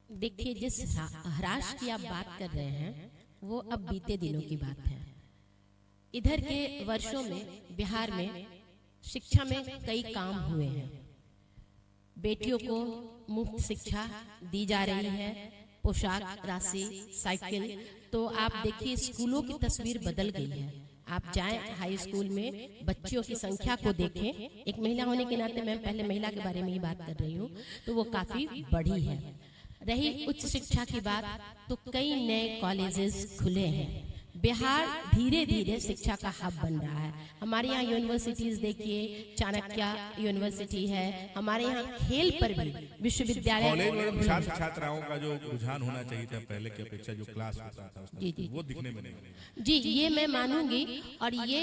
देखिए, जिस ह्रास की आप बात कर रहे हैं वो अब बीते दिनों की बात है। इधर के वर्षों में बिहार में शिक्षा में कई काम हुए हैं। बेटियों को मुफ्त शिक्षा दी जा रही है, पोशाक राशि, साइकिल। तो आप देखिए स्कूलों की तस्वीर बदल गई है। आप जाएं हाई स्कूल में, बच्चियों की संख्या को देखें। एक महिला होने के नाते मैं पहले महिला के बारे में ही बात कर रही हूँ, तो वो काफी बढ़ी है। रही उच्च शिक्षा की बात, तो कई नए कॉलेजेस खुले हैं। बिहार धीरे धीरे शिक्षा का हब बन रहा है। हमारे यहाँ यूनिवर्सिटीज देखिए, चाणक्य यूनिवर्सिटी है। हमारे यहाँ खेल पर भी विश्वविद्यालय, कॉलेज छात्र छात्राओं का जो रुझान होना चाहिए था पहले की अपेक्षा, जो क्लास होता था जी वो दिखने में नहीं। जी, ये मैं मानूंगी। और ये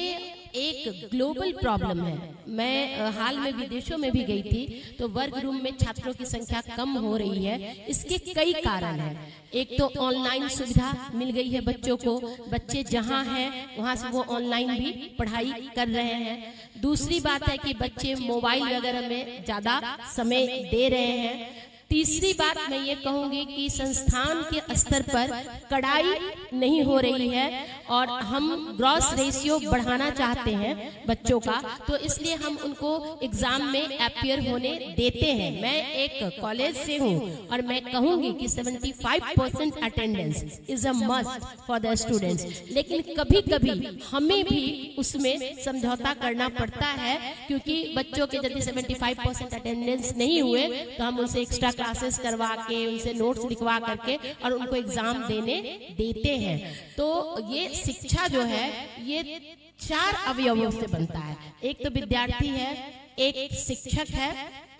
एक ग्लोबल प्रॉब्लम है। मैं हाल में विदेशों में भी गई थी, तो वर्ग रूम में छात्रों की संख्या कम हो रही है। इसके कई कारण हैं। एक तो ऑनलाइन सुविधा मिल गई है बच्चों को, बच्चे जहां हैं वहां से वो ऑनलाइन भी पढ़ाई कर रहे हैं। दूसरी बात है कि बच्चे मोबाइल वगैरह में ज्यादा समय दे रहे हैं। तीसरी बात मैं ये कहूंगी कि संस्थान के स्तर पर कड़ाई नहीं हो रही है, और हम ग्रॉस रेशियो बढ़ाना चाहते हैं बच्चों का, तो इसलिए हम उनको एग्जाम में अपीयर होने देते हैं। मैं एक कॉलेज से हूँ और मैं कहूंगी कि 75% attendance is a must for the students. लेकिन कभी कभी हमें भी उसमें समझौता करना पड़ता है, क्योंकि बच्चों के यदि 75% अटेंडेंस नहीं हुए तो हम उनसे एक्स्ट्रा क्लासेस करवा के, उनसे नोट्स लिखवा करके और उनको एग्जाम देने देते हैं। तो ये शिक्षा जो है ये 4 अवयवों से बनता है। एक तो विद्यार्थी है, एक शिक्षक है,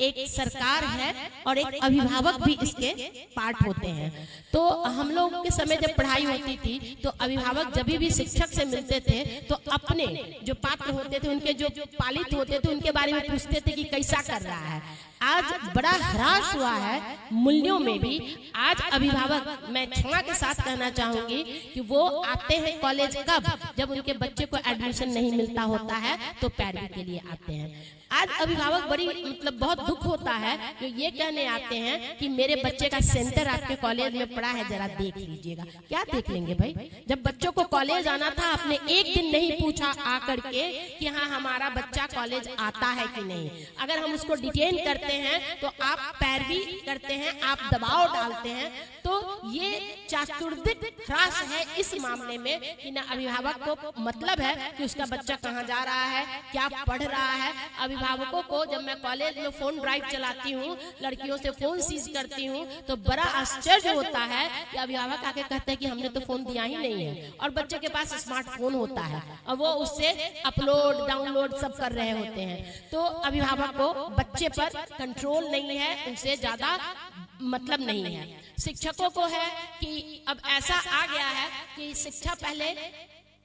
एक सरकार है, और एक अभिभावक भी इसके पार्ट होते हैं। तो हम लोग के समय जब पढ़ाई होती थी तो अभिभावक जब भी शिक्षक से मिलते थे तो अपने जो पात्र होते थे, उनके जो पालित होते थे, उनके बारे में पूछते थे कि कैसा कर रहा है। आज बड़ा ह्रास हुआ है मूल्यों में भी। आज अभिभावक, मैं क्षमा के साथ कहना चाहूंगी कि वो आते हैं कॉलेज कब, जब उनके बच्चे को एडमिशन नहीं मिलता होता है तो पैरवी के लिए आते हैं। आज अभिभावक बड़ी बहुत दुख होता है जो ये कहने आते हैं कि मेरे बच्चे का सेंटर आपके कॉलेज में पड़ा है, जरा देख लीजिएगा। क्या देख लेंगे भाई? जब बच्चों को कॉलेज आना था, आपने एक दिन नहीं पूछा आकर के कि हाँ हमारा बच्चा कॉलेज आता है कि नहीं। अगर हम उसको डिटेन करते हैं तो आप पैरवी करते हैं, आप दबाव डालते हैं। तो ये चातुर्दिक ह्रास है इस मामले में कि ना अभिभावक को मतलब है कि उसका बच्चा कहाँ जा रहा है, क्या पढ़ रहा है। अभिभावकों को जब मैं कॉलेज में फोन ड्राइव चलाती हूँ, लड़कियों से फोन सीज करती हूँ, तो बड़ा आश्चर्य होता है कि अभिभावक आके कहते हैं कि हमने तो फोन दिया ही नहीं है, और बच्चे के पास स्मार्टफोन होता है और वो उससे अपलोड डाउनलोड सब कर रहे होते हैं। तो अभिभावक को बच्चे पर कंट्रोल नहीं है, उनसे ज्यादा मतलब नहीं है। शिक्षकों को है कि अब ऐसा आ गया है कि शिक्षा पहले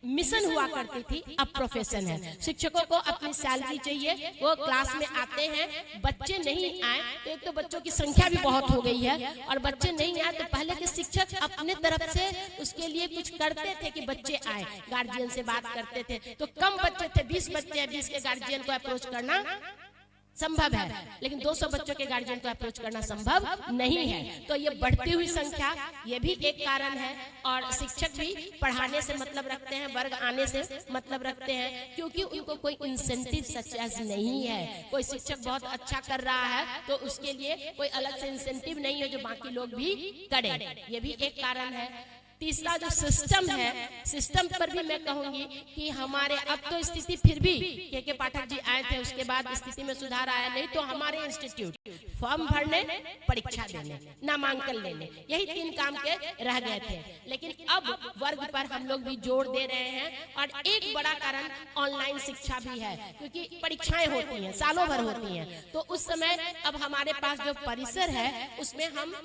मिशन हुआ करती थी, अब प्रोफेशन है। शिक्षकों को अपनी सैलरी चाहिए, वो क्लास में आते हैं, बच्चे नहीं आए तो एक तो बच्चों की संख्या भी बहुत हो गई है, और बच्चे नहीं आए तो पहले के शिक्षक अपने तरफ से उसके लिए कुछ करते थे कि बच्चे आए, गार्जियन से बात करते थे। तो कम बच्चे थे, 20 बच्चे हैं, 20 के गार्जियन को अप्रोच करना संभव है, लेकिन 200 बच्चों के गार्जियन को अप्रोच करना संभव नहीं है। तो ये बढ़ती हुई संख्या, ये भी एक कारण है। और शिक्षक भी पढ़ाने से मतलब रखते हैं, वर्ग आने से मतलब रखते हैं, क्योंकि उनको कोई इंसेंटिव सच एज नहीं है। कोई शिक्षक बहुत अच्छा कर रहा है तो उसके लिए कोई अलग से इंसेंटिव नहीं है जो बाकी लोग भी करें, ये भी एक कारण है। तीसरा जो सिस्टम है, सिस्टम पर भी मैं कहूंगी कि हमारे अब तो स्थिति फिर भी के पाठक जी आए थे, उसके बाद स्थिति में सुधार आया। नहीं तो हमारे इंस्टीट्यूट फॉर्म भरने, परीक्षा देने, नामांकन लेने, यही 3 काम के रह गए थे। लेकिन अब वर्ग पर हम लोग भी जोर दे रहे हैं, और एक बड़ा कारण ऑनलाइन शिक्षा भी है, क्योंकि परीक्षाएं होती हैं, सालों भर होती हैं। तो उस समय अब हमारे पास जो परिसर है उसमें हम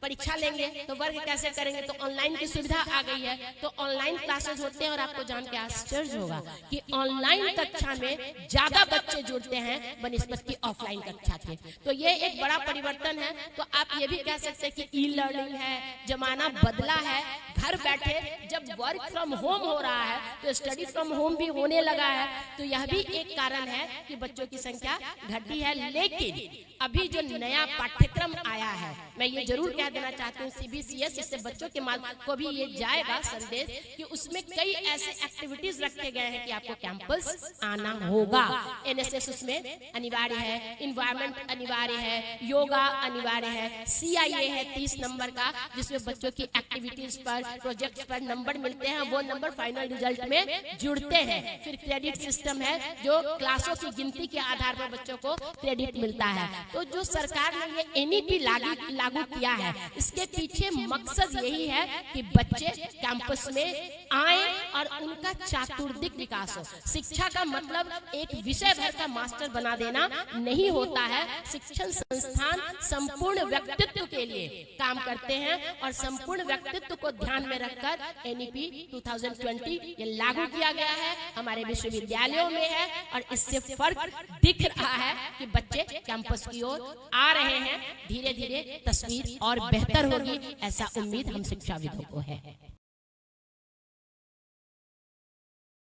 परीक्षा लेंगे तो वर्ग कैसे करेंगे? तो ऑनलाइन की सुविधा आ गई है, तो ऑनलाइन क्लासेस होते हैं। और आपको जान के आश्चर्य होगा कि ऑनलाइन कक्षा में ज्यादा बच्चे जुड़ते हैं बनिस्बत की ऑफलाइन कक्षा के। तो ये एक बड़ा परिवर्तन है। तो आप ये भी कह सकते हैं कि ई लर्निंग है, जमाना बदला है, घर बैठे जब वर्क फ्रॉम होम हो रहा है तो स्टडी फ्रॉम होम भी होने लगा है, तो यह भी एक कारण है कि बच्चों की संख्या घटी है। लेकिन अभी जो नया पाठ्यक्रम आया है, मैं ये जरूर कह देना चाहती हूँ CBCS, इससे बच्चों के माध्यम को भी ये जाएगा संदेश कि उसमें कई ऐसे एक्टिविटीज रखे गए हैं कि आपको कैंपस आना होगा। NSS उसमें अनिवार्य है, इन्वायरमेंट अनिवार्य है, योगा अनिवार्य है, CIA है 30 नंबर का, जिसमें बच्चों की एक्टिविटीज पर, प्रोजेक्ट्स पर नंबर मिलते हैं, वो नंबर फाइनल रिजल्ट में जुड़ते हैं। फिर क्रेडिट सिस्टम है, जो क्लासों की गिनती के आधार पर बच्चों को क्रेडिट मिलता है। तो जो सरकार ने ये NEP लागू किया है, इसके पीछे मकसद यही है कि बच्चे कैंपस में आए और उनका चातुर्दिक विकास हो। शिक्षा का मतलब एक विषय भर का मास्टर बना देना नहीं होता है। शिक्षण संस्थान संपूर्ण व्यक्तित्व के लिए काम करते हैं और संपूर्ण व्यक्तित्व को ध्यान में रखकर NEP 2020 ये लागू किया गया है, हमारे विश्वविद्यालयों में है, और इससे फर्क दिख रहा है कि बच्चे कैंपस की ओर आ रहे हैं। धीरे धीरे तस्वीर और बेहतर होगी, ऐसा उम्मीद हम शिक्षाविदों को है।